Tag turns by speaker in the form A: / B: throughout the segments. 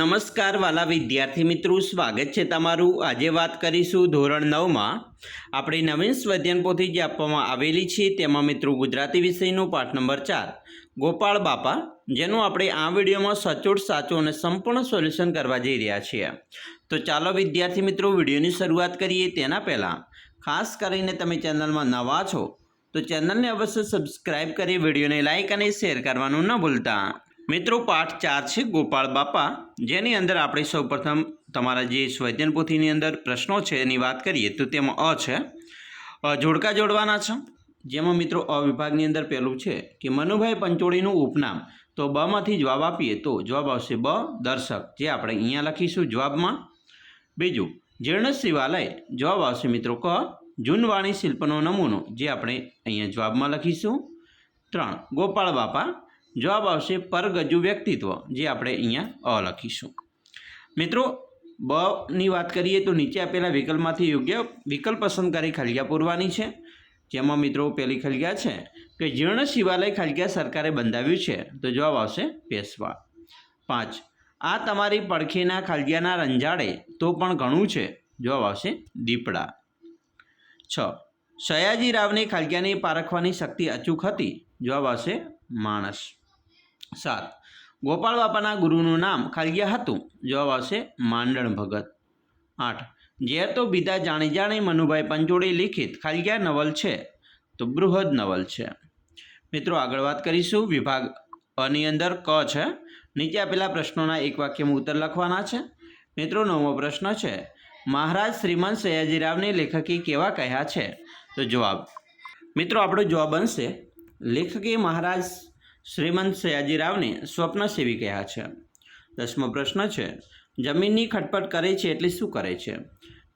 A: નમસ્કાર વાલા વિદ્યાર્થી મિત્રો, સ્વાગત છે તમારું। આજે વાત કરીશું ધોરણ 9માં આપણી નવીન સ્વાધ્યાયન પોથી જે આપવામાં આવેલી છે તેમાં મિત્રો ગુજરાતી વિષયનો પાઠ નંબર 4 ગોપાળ બાપા, જેનું આપણે આ વિડીયોમાં સચોટ સાચું અને સંપૂર્ણ સોલ્યુશન કરવા જઈ રહ્યા છીએ। તો ચાલો વિદ્યાર્થી મિત્રો વિડીયોની શરૂઆત કરીએ। તેના પહેલાં ખાસ કરીને તમે ચેનલમાં નવા છો તો ચેનલને અવશ્ય સબસ્ક્રાઇબ કરી વિડીયોને લાઇક અને શેર કરવાનું ન ભૂલતા। મિત્રો પાઠ 4 છે ગોપાળ બાપા, જેની અંદર આપણે સૌપ્રથમ તમારા જે સ્વાધ્યાયન પોથીની અંદર પ્રશ્નો છે એની વાત કરીએ તો તેમાં અ છે, જોડકા જોડવાના છે। જેમાં મિત્રો અ વિભાગની અંદર પહેલું છે કે મનુભાઈ પંચોળીનું ઉપનામ, તો બમાંથી જવાબ આપીએ તો જવાબ આવશે બ દર્શક, જે આપણે અહીંયા લખીશું જવાબમાં। બીજું જીર્ણ શિવાલય, જવાબ આવશે મિત્રો ક જૂનવાણી શિલ્પનો નમૂનો, જે આપણે અહીંયા જવાબમાં લખીશું। 3 ગોપાળ બાપા, જવાબ આવશે પરગજુ વ્યક્તિત્વ, જે આપણે અહીંયા અ લખીશું। મિત્રો બ ની વાત કરીએ તો નીચે આપેલા વિકલ્પમાંથી યોગ્ય વિકલ્પ પસંદ કરી ખલિયા પૂરવાની છે। જેમાં મિત્રો પહેલી ખલિયા છે કે જીર્ણ શિવાલય ખલિયા સરકારે બંધાવ્યું છે, તો જવાબ આવશે પેશવા। 5 આ તમારી પડખેના ખલિયાના રંજાડે તો પણ ઘણું છે, જવાબ આવશે દીપડા। 6 સયાજીરાવની ખલિયાની પારખવાની શક્તિ અચૂક હતી, જવાબ આવશે માણસ। 7 ગોપાળ બાપાના ગુરુનું નામ ખલિયા હતું, જવાબ આવશે માંડણ ભગત। 8 ઝેર તો બીજા જાણી જાણી મનુભાઈ પંચોળી લિખિત ખલિયા નવલ છે, તો બૃહદ નવલ છે। મિત્રો આગળ વાત કરીશું વિભાગ અની અંદર ક છે। નીચે આપેલા પ્રશ્નોના એક વાક્યમાં ઉત્તર લખવાના છે। મિત્રો 9મો પ્રશ્ન છે મહારાજ શ્રીમંત સયાજીરાવને લેખકે કેવા કહ્યા છે, તો જવાબ મિત્રો આપણો જવાબ બનશે લેખકે મહારાજ શ્રીમંત સયાજીરાવને સ્વપ્નસેવી કહ્યા છે। 10મો પ્રશ્ન છે જમીનની ખટપટ કરે છે એટલે શું કરે છે,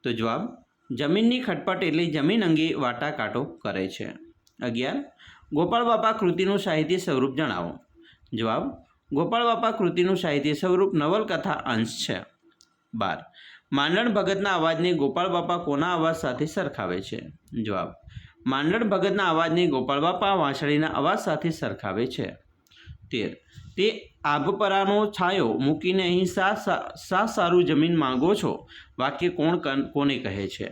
A: તો જવાબ જમીનની ખટપટ એટલે જમીન અંગે વાટાઘાટો કરે છે। 11 ગોપાળ બાપા કૃતિનું સાહિત્ય સ્વરૂપ જણાવો, જવાબ ગોપાળ બાપા કૃતિનું સાહિત્ય સ્વરૂપ નવલકથા અંશ છે। 12 માંડણ ભગતના અવાજને ગોપાળ બાપા કોના અવાજ સાથે સરખાવે છે, જવાબ માંડણ ભગતના અવાજને ગોપાળ બાપા વાંસળીના અવાજ સાથે સરખાવે છે। 13 તે આભપરાનો છાંયો મૂકીને અહીં સા સારું જમીન માંગો છો, વાક્ય કોને કહે છે,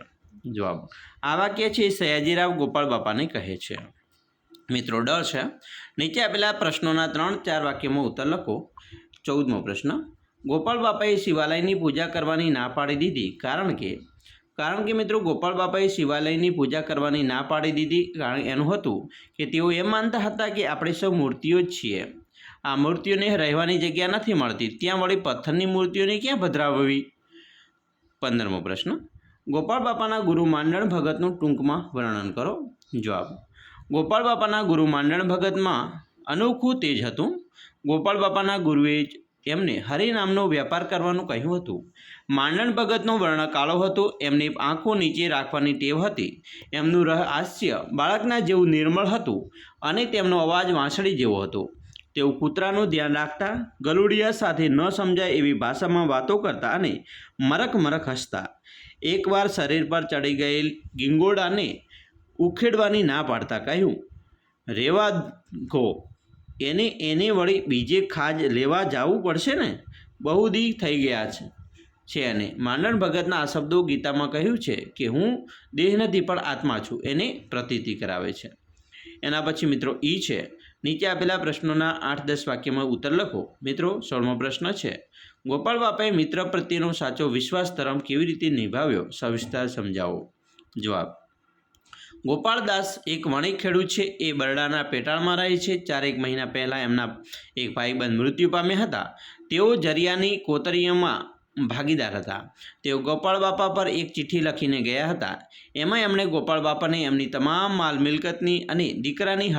A: જવાબ આ વાક્ય છે સયાજીરાવ ગોપાળ બાપાને કહે છે। મિત્રો ડ છે નીચે આપેલા પ્રશ્નોના 3-4 વાક્યમાં ઉત્તર લખો। 14મો પ્રશ્ન ગોપાળ બાપાએ શિવાલયની પૂજા કરવાની ના પાડી દીધી કારણ કે મિત્રો ગોપાળ બાપાએ શિવાલયની પૂજા કરવાની ના પાડી દીધી કારણ એનું હતું કે તેઓ એમ માનતા હતા કે આપણે સૌ મૂર્તિઓ જ છીએ, આ મૂર્તિઓને રહેવાની જગ્યા નથી મળતી, ત્યાં વળી પથ્થરની મૂર્તિઓને ક્યાં ભદ્રાવવી। 15મો પ્રશ્ન ગોપાળ બાપાના ગુરુ માંડણ ભગતનું ટૂંકમાં વર્ણન કરો, જવાબ ગોપાળ બાપાના ગુરુ માંડણ ભગતમાં અનોખું તેજ હતું। ગોપાળ બાપાના ગુરુએ એમને હરિનામનો વેપાર કરવાનું કહ્યું હતું। માંડણ ભગતનો વર્ણ કાળો હતો, એમની આંખો નીચે રાખવાની ટેવ હતી, એમનું હાસ્ય બાળકના જેવું નિર્મળ હતું અને તેમનો અવાજ વાંસળી જેવો હતો। તેઓ કૂતરાનું ધ્યાન રાખતા, ગલુડિયા સાથે ન સમજાય એવી ભાષામાં વાતો કરતા અને મરક મરક હસતા। એકવાર શરીર પર ચડી ગયેલ ગીંગોડાને ઉખેડવાની ના પાડતા કહ્યું, રેવા ગો, એને વળી બીજે ખાજ લેવા જવું પડશે ને, બહુ દી થઈ ગયા છે। અને માંડણ ભગતના આ શબ્દો ગીતામાં કહ્યું છે કે હું દેહ નથી પણ આત્મા છું, એને પ્રતીતિ કરાવે છે। એના પછી મિત્રો ઈ છે નીચે આપેલા પ્રશ્નોના 8-10 વાક્યમાં ઉત્તર લખો। મિત્રો 16મો પ્રશ્ન છે ગોપાળ બાપાએ મિત્ર પ્રત્યેનો સાચો વિશ્વાસ ધર્મ કેવી રીતે નિભાવ્યો, સવિસ્તાર સમજાવો, જવાબ ગોપાળદાસ એક વણિક ખેડૂત છે, એ બરડાના પેટાળમાં રહે છે। 4 મહિના પહેલાં એમના એક ભાઈબંધ મૃત્યુ પામ્યા હતા, તેઓ જરિયાની કોતરીઓમાં ભાગીદાર હતા। તેઓ ગોપાળ બાપા પર એક ચિઠ્ઠી લખીને ગયા હતા, એમાં એમણે ગોપાળ બાપાને એમની તમામ માલ મિલકતની અને દીકરાની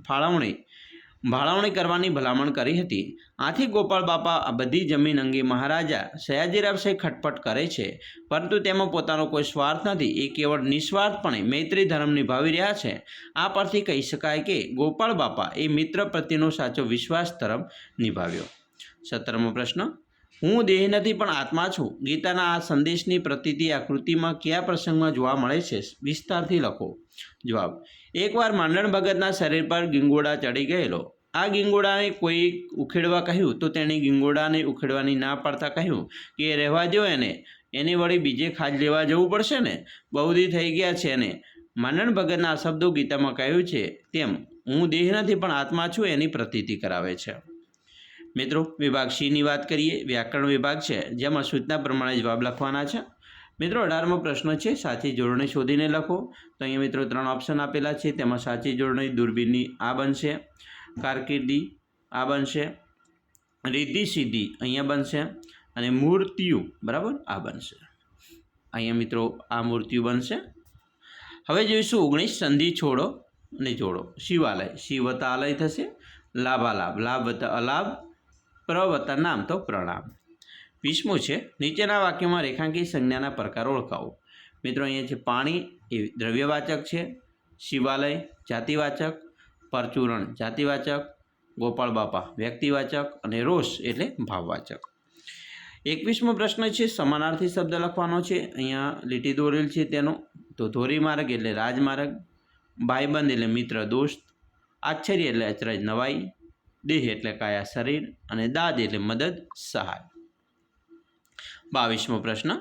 A: ફાળવણી કરવાની ભલામણ કરી હતી। આથી ગોપાળ બાપા આ બધી જમીન અંગે મહારાજા સયાજીરાવ સાહેબ ખટપટ કરે છે, પરંતુ તેમાં પોતાનો કોઈ સ્વાર્થ નથી, એ કેવળ નિસ્વાર્થપણે મૈત્રી ધર્મ નિભાવી રહ્યા છે। આ પરથી કહી શકાય કે ગોપાળ બાપા એ મિત્ર પ્રત્યેનો સાચો વિશ્વાસ ધર્મ નિભાવ્યો। 17મો પ્રશ્ન હું દેહ નથી પણ આત્મા છું, ગીતાના આ સંદેશની પ્રતીતિ આ કૃતિમાં કયા પ્રસંગમાં જોવા મળે છે, વિસ્તારથી લખો, જવાબ એકવાર માંડણ ભગતના શરીર પર ગીંગોડા ચડી ગયેલો, આ ગીંગોડાને કોઈ ઉખેડવા કહ્યું તો તેણે ગીંગોડાને ઉખેડવાની ના પાડતા કહ્યું કે એ રહેવા દો એની વળી બીજે ખાજ લેવા જવું પડશે ને, બહુ દી થઈ ગયા છે ને. માંડણ ભગતના આ શબ્દો ગીતામાં કહ્યું છે તેમ હું દેહ નથી પણ આત્મા છું એની પ્રતીતિ કરાવે છે. મિત્રો વિભાગ સીની વાત કરીએ. વ્યાકરણ વિભાગ છે જેમાં સૂચના પ્રમાણે જવાબ લખવાના છે. મિત્રો 18મો પ્રશ્ન છે સાચી જોડણી શોધીને લખો. તો અહીંયા મિત્રો 3 ઓપ્શન આપેલા છે, તેમાં સાચી જોડણી દૂરબીનની આ બનશે, કારકિર્દી આ બનશે, રિદ્ધિ સિદ્ધિ અહીંયા બનશે અને મૂર્તિઓ બરાબર આ બનશે. અહીંયા મિત્રો આ મૂર્તિઓ બનશે. હવે જોઈશું 19 સંધિ છોડો અને જોડો. શિવાલય શિવ વત્તા આલય થશે, લાભાલાભ લાભ વત્તા અલાભ, પ્ર વત્તા નામ તો પ્રણામ. 20મો છે નીચેના વાક્યમાં રેખાંકિત સંજ્ઞાના પ્રકાર ઓળખાવો. મિત્રો અહીંયા છે પાણી એ દ્રવ્યવાચક છે, શિવાલય જાતિવાચક, પરચુરણ જાતિવાચક, ગોપાળ બાપા વ્યક્તિવાચક અને રોષ એટલે ભાવવાચક. 21મો પ્રશ્ન છે સમાનાર્થી શબ્દ લખવાનો છે. અહીંયા લીટી દોરેલ છે તેનો. તો ધોરીમાર્ગ એટલે રાજમાર્ગ, ભાઈબંધ એટલે મિત્ર દોસ્ત, આશ્ચર્ય એટલે અચરજ નવાઈ, દેહ એટલે કાયા શરીર અને દાદ એટલે મદદ સહાય. 22મો પ્રશ્ન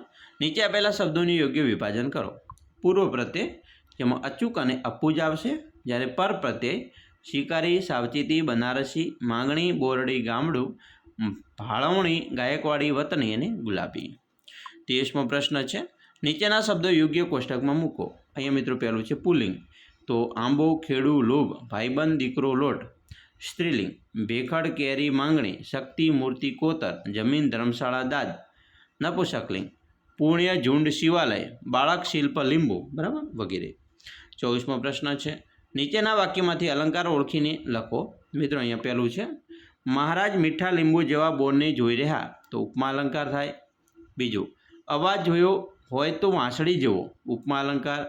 A: નીચે આપેલા શબ્દોનું યોગ્ય વિભાજન કરો. પૂર્વ પ્રત્યય જેમાં અચૂક અને અપૂજ આવશે, જ્યારે પર પ્રત્યય શિકારી સાવચેતી બનારસી, માંગણી બોરડી ગામડું, ભાળવણી ગાયકવાડી વતની અને ગુલાબી. 23મો પ્રશ્ન છે નીચેના શબ્દો યોગ્ય કોષ્ટકમાં મૂકો. અહીંયા મિત્રો પહેલું છે પુલ્લિંગ, તો આંબો ખેડૂ લોભ, ભાઈબંધ દીકરો લોટ. સ્ત્રીલિંગ ભેખડ કેરી માંગણી, શક્તિ મૂર્તિ કોતર, જમીન ધર્મશાળા દાદ. નપુંસકલિંગ પુણ્ય ઝુંડ શિવાલય, બાળક શિલ્પ લીંબુ બરાબર વગેરે. 24મો પ્રશ્ન છે નીચેના વાક્યમાંથી અલંકાર ઓળખીને લખો. મિત્રો અહીંયા પહેલું છે મહારાજ મીઠા લીંબુ જેવા બોરને જોઈ રહ્યા, તો ઉપમા અલંકાર થાય. બીજું અવાજ જોયો હોય તો વાંસળી જેવો, ઉપમા અલંકાર.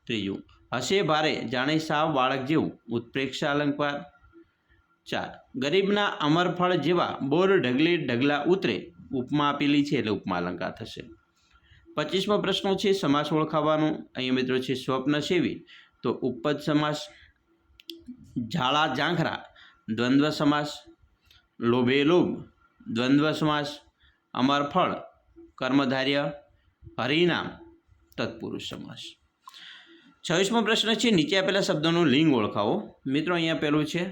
A: ત્રીજું હસે ભારે જાણે સાવ બાળક જેવું, ઉત્પ્રેક્ષા અલંકાર. 4 ગરીબના અમરફળ જેવા બોર ઢગલે ઢગલા ઉતરે, ઉપમા આપેલી છે એટલે ઉપમા અલંકાર થશે. 25મો પ્રશ્ન છે સમાસ ઓળખાવાનો. અહીંયા મિત્રો છે સ્વપ્ન સેવી, તો ઉપપદ સમાસ. ઝાડા ઝાંખરા દ્વંદ્વ સમાસ, લોભે લોભ દ્વંદ્વ સમાસ, અમરફળ કર્મધાર્ય, હરિનામ તત્પુરુષ સમાસ. 26મો પ્રશ્ન છે નીચે આપેલા શબ્દોનું લિંગ ઓળખાવો. મિત્રો અહીંયા પહેલું છે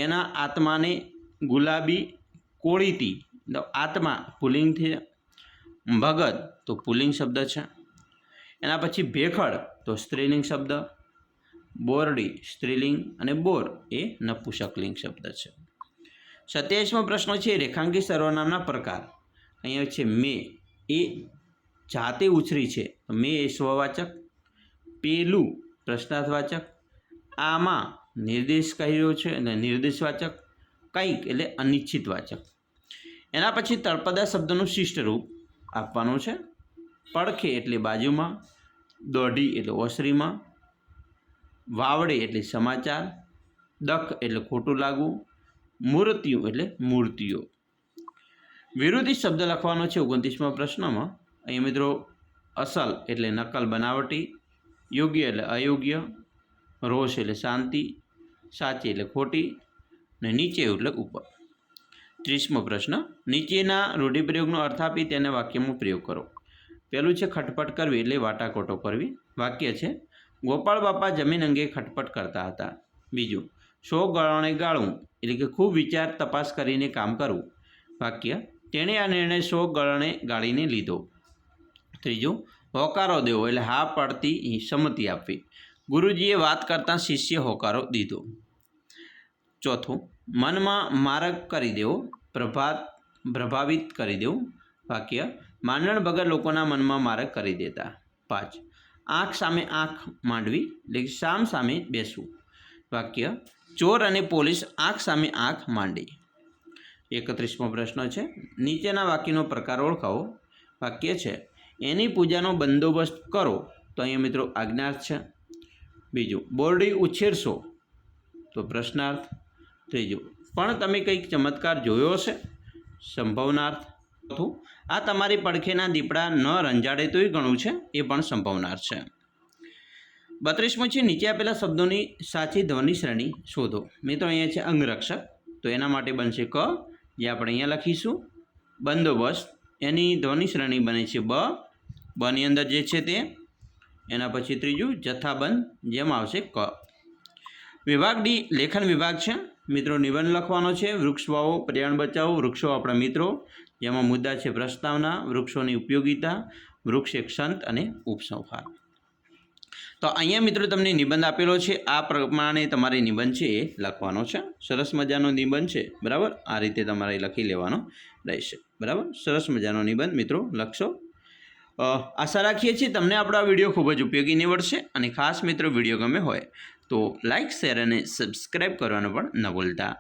A: એના આત્માને ગુલાબી કોળીતી, આત્મા પુલ્લિંગ છે. ભગત તો પુલ્લિંગ શબ્દ છે. એના પછી ભેખડ તો સ્ત્રીલિંગ શબ્દ, બોરડી સ્ત્રીલિંગ અને બોર એ નપુંસકલિંગ શબ્દ છે. 27મો પ્રશ્ન છે રેખાંકિત સર્વનામના પ્રકાર. અહીંયા છે મેં એ જાતે ઉછરી છે, મેં એ સ્વવાચક, પેલું પ્રશ્નાર્થવાચક, આમાં નિર્દેશ કર્યો છે એટલે નિર્દેશવાચક, કંઈક એટલે અનિશ્ચિત વાચક. એના પછી તળપદા શબ્દનું શિષ્ટ રૂપ આપવાનું છે. પડખે એટલે બાજુમાં, દોઢી એટલે ઓસરીમાં, વાવડે એટલે સમાચાર, દખ એટલે ખોટું લાગવું, મૂર્તિઓ એટલે મૂર્તિઓ. વિરોધી શબ્દ લખવાનો છે 29મા પ્રશ્નમાં. અહીંયા મિત્રો અસલ એટલે નકલ બનાવટી, યોગ્ય એટલે અયોગ્ય, રોષ એટલે શાંતિ, સાચી એટલે ખોટી અને નીચે એટલે ઉપર. 30મો પ્રશ્ન નીચેના રૂઢિપ્રયોગનો અર્થ આપી તેને વાક્યમાં પ્રયોગ કરો. પહેલું છે ખટપટ કરવી એટલે વાટાકોટો કરવી. વાક્ય છે ગોપાળ બાપા જમીન અંગે ખટપટ કરતા હતા. બીજું 100 ગળાણે ગાળવું એટલે કે ખૂબ વિચાર તપાસ કરીને કામ કરવું. વાક્ય તેણે આ નિર્ણય 100 ગળાણે ગાળીને લીધો. ત્રીજું હોકારો દેવો એટલે હા પડતી સંમતિ આપવી. ગુરુજીએ વાત કરતાં શિષ્ય હોકારો દીધો. ચોથું મનમાં માર્ગ કરી દેવો, પ્રભાવિત કરી દેવું. વાક્ય માંડણ ભગત લોકોના મનમાં માર્ગ કરી દેતા. 5 આંખ સામે આંખ માંડવી એટલે કે સામ સામે બેસવું. વાક્ય ચોર અને પોલીસ આંખ સામે આંખ માંડી. 31મો પ્રશ્ન છે નીચેના વાક્યનો પ્રકાર ઓળખાવો. વાક્ય છે એની પૂજાનો બંદોબસ્ત કરો, તો અહીંયા મિત્રો આજ્ઞાર્થ છે. બીજું બોરડી ઉછેરશો તો પ્રશ્નાર્થ. ત્રીજું પણ તમે કંઈક ચમત્કાર જોયો હશે, સંભવનાર્થ. ચોથું આ તમારી પડખેના દીપડા ન રંજાડે તોય ઘણું છે, એ પણ સંભવનાર્થ છે. 32મો છે નીચે આપેલા શબ્દોની સાચી ધ્વનિ શ્રેણી શોધો. મિત્રો અહીંયા છે અંગરક્ષક, તો એના માટે બનશે ક, જે આપણે અહીંયા લખીશું. બંદોબસ્ત, એની ધ્વનિ શ્રેણી બને છે બ, બની અંદર જે છે તે. એના પછી ત્રીજું જથ્થાબંધ, જેમાં આવશે ક. વિભાગ ડી લેખન વિભાગ છે. મિત્રો નિબંધ લખવાનો છે. વૃક્ષ વાવો, પર્યાવરણ બચાવો, વૃક્ષો આપણા મિત્રો, જેમાં મુદ્દા છે પ્રસ્તાવના, વૃક્ષોની ઉપયોગિતા, વૃક્ષ એક સંત અને ઉપસંહાર. તો અહીંયા મિત્રો તમને નિબંધ આપેલો છે, આ પ્રમાણે તમારે નિબંધ છે એ લખવાનો છે. સરસ મજાનો નિબંધ છે, બરાબર. આ રીતે તમારે લખી લેવાનો રહેશે, બરાબર. સરસ મજાનો નિબંધ મિત્રો લખશો. આશા રાખીએ છીએ તમને આપણો આ વિડીયો ખૂબ જ ઉપયોગી નીવડશે. અને ખાસ મિત્રો વિડીયો ગમે હોય તો લાઇક, શેર અને સબસ્ક્રાઈબ કરવાનું પણ ન ભૂલતા.